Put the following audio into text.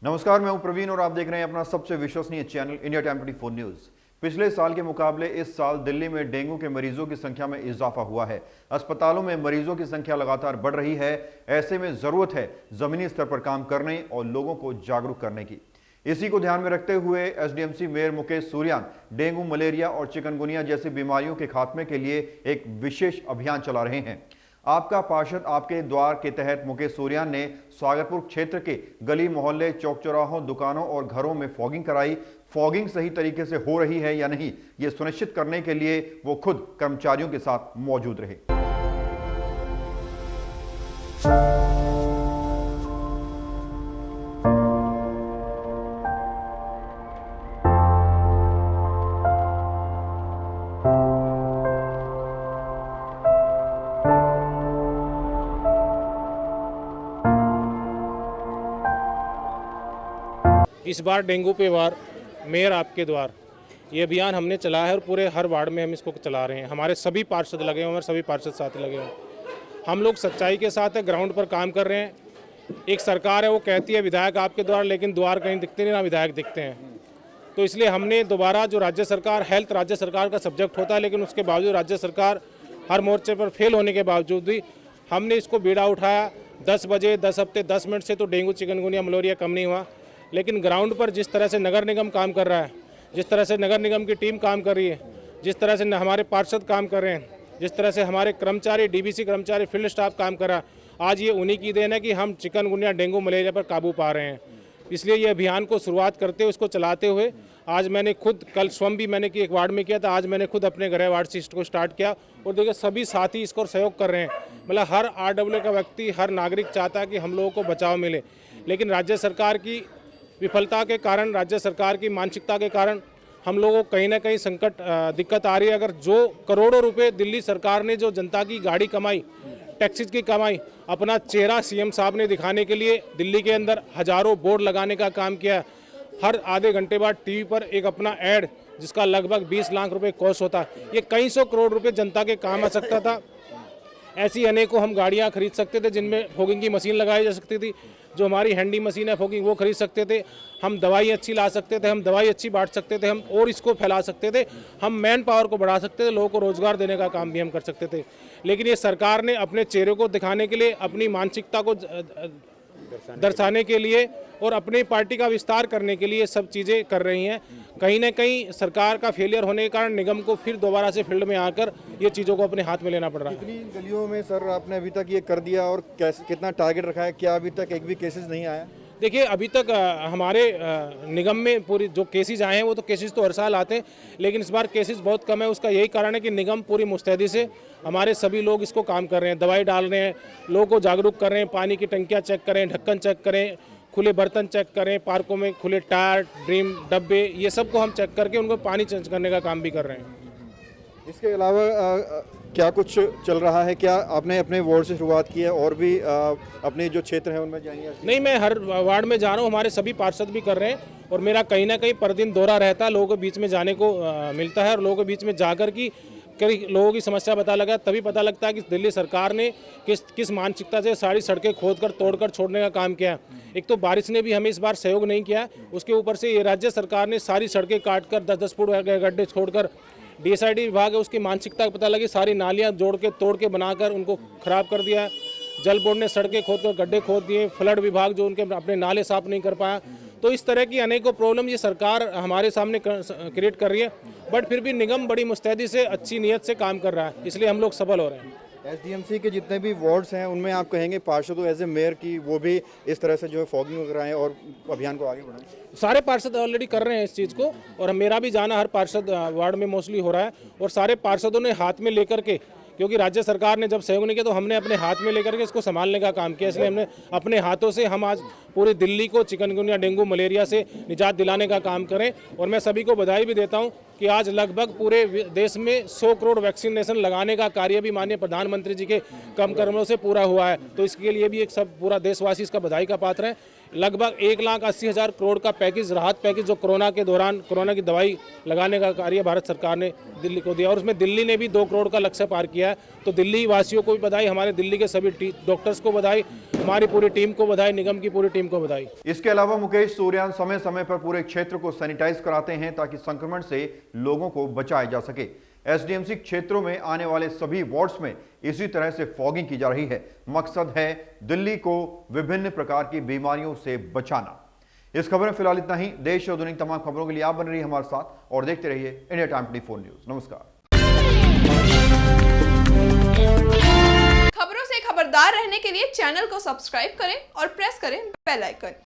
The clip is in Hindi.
नमस्कार, मैं हूं प्रवीण और आप देख रहे हैं अपना सबसे विश्वसनीय चैनल इंडिया टाइम 24 न्यूज। पिछले साल के मुकाबले इस साल दिल्ली में डेंगू के मरीजों की संख्या में इजाफा हुआ है। अस्पतालों में मरीजों की संख्या लगातार बढ़ रही है। ऐसे में जरूरत है जमीनी स्तर पर काम करने और लोगों को जागरूक करने की। इसी को ध्यान में रखते हुए SDMC mayor Mukesh Suryan dengue, malaria और चिकनगुनिया जैसी बीमारियों के खात्मे के लिए एक विशेष अभियान चला रहे हैं। आपका पार्षद आपके द्वार के तहत मुकेश सूर्यान ने स्वागतपुर क्षेत्र के गली मोहल्ले, चौक चौराहों, दुकानों और घरों में फॉगिंग कराई। फॉगिंग सही तरीके से हो रही है या नहीं, ये सुनिश्चित करने के लिए वो खुद कर्मचारियों के साथ मौजूद रहे। इस बार डेंगू पे वार मेयर आपके द्वार ये अभियान हमने चलाया है और पूरे हर वार्ड में हम इसको चला रहे हैं। हमारे सभी पार्षद लगे हुए हैं, सभी पार्षद साथ लगे हैं। हम लोग सच्चाई के साथ है, ग्राउंड पर काम कर रहे हैं। एक सरकार है वो कहती है विधायक आपके द्वार, लेकिन द्वार कहीं दिखते नहीं, ना विधायक दिखते हैं। तो इसलिए हमने दोबारा जो राज्य सरकार, हेल्थ राज्य सरकार का सब्जेक्ट होता है, लेकिन उसके बावजूद राज्य सरकार हर मोर्चे पर फेल होने के बावजूद भी हमने इसको बीड़ा उठाया। 10 बजे 10 हफ्ते 10 मिनट से तो डेंगू, चिकनगुनिया, मलेरिया कम नहीं हुआ, लेकिन ग्राउंड पर जिस तरह से नगर निगम काम कर रहा है, जिस तरह से नगर निगम की टीम काम कर रही है, जिस तरह से हमारे पार्षद काम कर रहे हैं, जिस तरह से हमारे कर्मचारी, डीबीसी कर्मचारी, फील्ड स्टाफ काम कर रहा है, आज ये उन्हीं की देन है कि हम चिकनगुनिया, डेंगू, मलेरिया पर काबू पा रहे हैं। इसलिए ये अभियान को शुरुआत करते हुए, इसको चलाते हुए आज मैंने खुद, कल स्वयं भी मैंने एक वार्ड में किया था, आज मैंने खुद अपने गृह वार्ड से इसको स्टार्ट किया और देखिए सभी साथी इसको सहयोग कर रहे हैं। मतलब हर आरडब्ल्यू का व्यक्ति, हर नागरिक चाहता है कि हम लोगों को बचाव मिले, लेकिन राज्य सरकार की विफलता के कारण, राज्य सरकार की मानसिकता के कारण हम लोगों को कहीं ना कहीं संकट, दिक्कत आ रही है। अगर जो करोड़ों रुपए दिल्ली सरकार ने जो जनता की गाड़ी कमाई, टैक्सीज की कमाई, अपना चेहरा सीएम साहब ने दिखाने के लिए दिल्ली के अंदर हजारों बोर्ड लगाने का काम किया। हर आधे घंटे बाद टीवी पर एक अपना ऐड जिसका लगभग 20 लाख रुपए कॉस्ट होता है, ये कई सौ करोड़ रुपए जनता के काम आ सकता था। ऐसी अनेकों हम गाड़ियां खरीद सकते थे जिनमें फॉगिंग की मशीन लगाई जा सकती थी। जो हमारी हैंडी मशीन है फॉगिंग, वो खरीद सकते थे। हम दवाई अच्छी ला सकते थे, हम दवाई अच्छी बांट सकते थे, हम और इसको फैला सकते थे, हम मैन पावर को बढ़ा सकते थे, लोगों को रोजगार देने का काम भी हम कर सकते थे। लेकिन ये सरकार ने अपने चेहरे को दिखाने के लिए, अपनी मानसिकता को दर्शाने के लिए और अपनी पार्टी का विस्तार करने के लिए सब चीज़ें कर रही हैं। कहीं ना कहीं सरकार का फेलियर होने के कारण निगम को फिर दोबारा से फील्ड में आकर ये चीज़ों को अपने हाथ में लेना पड़ रहा है। कितनी गलियों में सर आपने अभी तक ये कर दिया और कितना टारगेट रखा है? क्या अभी तक एक भी केसेस नहीं आया? देखिए अभी तक हमारे निगम में पूरी जो केसेस आए हैं, वो तो केसेस तो हर साल आते हैं, लेकिन इस बार केसेस बहुत कम है। उसका यही कारण है कि निगम पूरी मुस्तैदी से, हमारे सभी लोग इसको काम कर रहे हैं, दवाई डाल रहे हैं, लोगों को जागरूक कर रहे हैं, पानी की टंकियाँ चेक करें, ढक्कन चेक करें, खुले बर्तन चेक करें, पार्कों में खुले टायर, ड्रीम डब्बे, ये सब को हम चेक करके उनको पानी चेंज करने का काम भी कर रहे हैं। इसके अलावा क्या कुछ चल रहा है? क्या आपने अपने वार्ड से शुरुआत की है और भी अपने जो क्षेत्र हैं उनमें जाएंगे? नहीं, मैं हर वार्ड में जा रहा हूँ, हमारे सभी पार्षद भी कर रहे हैं और मेरा कहीं ना कहीं पर दिन दौरा रहता है, लोगों के बीच में जाने को मिलता है और लोगों के बीच में जाकर की लोगों की समस्या पता लगा, तभी पता लगता है कि दिल्ली सरकार ने किस मानसिकता से सारी सड़कें खोदकर तोड़कर छोड़ने का काम किया। एक तो बारिश ने भी हमें इस बार सहयोग नहीं किया, उसके ऊपर से ये राज्य सरकार ने सारी सड़कें काटकर 10-10 फुट गड्ढे छोड़कर, डीएसआईडी विभाग है उसकी मानसिकता का पता लगी, सारी नालियाँ जोड़ के तोड़ के बनाकर उनको खराब कर दिया। जल बोर्ड ने सड़कें खोदकर गड्ढे खोद दिए, फ्लड विभाग जो उनके अपने नाले साफ नहीं कर पाया। तो इस तरह की अनेकों प्रॉब्लम ये सरकार हमारे सामने क्रिएट कर रही है, बट फिर भी निगम बड़ी मुस्तैदी से, अच्छी नीयत से काम कर रहा है, इसलिए हम लोग सफल हो रहे हैं। एसडीएमसी के जितने भी वार्ड्स हैं उनमें आप कहेंगे पार्षदों एज ए मेयर की वो भी इस तरह से जो है फॉगिंग कराएं और अभियान को आगे बढ़ाएं? सारे पार्षद ऑलरेडी कर रहे हैं इस चीज़ को और मेरा भी जाना हर पार्षद वार्ड में मोस्टली हो रहा है और सारे पार्षदों ने हाथ में लेकर के, क्योंकि राज्य सरकार ने जब सहयोग नहीं किया तो हमने अपने हाथ में लेकर के इसको संभालने का काम किया। इसलिए हमने अपने हाथों से हम आज पूरी दिल्ली को चिकनगुनिया, डेंगू, मलेरिया से निजात दिलाने का काम करें और मैं सभी को बधाई भी देता हूं कि आज लगभग पूरे देश में 100 करोड़ वैक्सीनेशन लगाने का कार्य भी माननीय प्रधानमंत्री जी के कम कर्मों से पूरा हुआ है। तो इसके लिए भी एक सब पूरा देशवासी इसका बधाई का पात्र है। लगभग 1,80,000 करोड़ का पैकेज, राहत पैकेज, जो कोरोना के दौरान कोरोना की दवाई लगाने का कार्य भारत सरकार ने दिल्ली को दिया और उसमें दिल्ली ने भी 2 करोड़ का लक्ष्य पार किया है। तो दिल्ली वासियों को भी बधाई, हमारे दिल्ली के सभी डॉक्टर्स को बधाई, हमारी पूरी टीम को बधाई, निगम की पूरी टीम को बधाई। इसके अलावा मुकेश सूर्यान समय समय पर पूरे क्षेत्र को सैनिटाइज कराते हैं ताकि संक्रमण से लोगों को बचाया जा सके। एसडीएमसी क्षेत्रों में आने वाले सभी वार्ड्स में इसी तरह से फॉगिंग की जा रही है। मकसद है दिल्ली को विभिन्न प्रकार की बीमारियों से बचाना। इस खबर में फिलहाल इतना ही। देश और दुनिया की तमाम खबरों के लिए आप बने रहिए हमारे साथ और देखते रहिए इंडिया टाइम 24 न्यूज। नमस्कार। खबरों से खबरदार रहने के लिए चैनल को सब्सक्राइब करें और प्रेस करें बेल आइकन।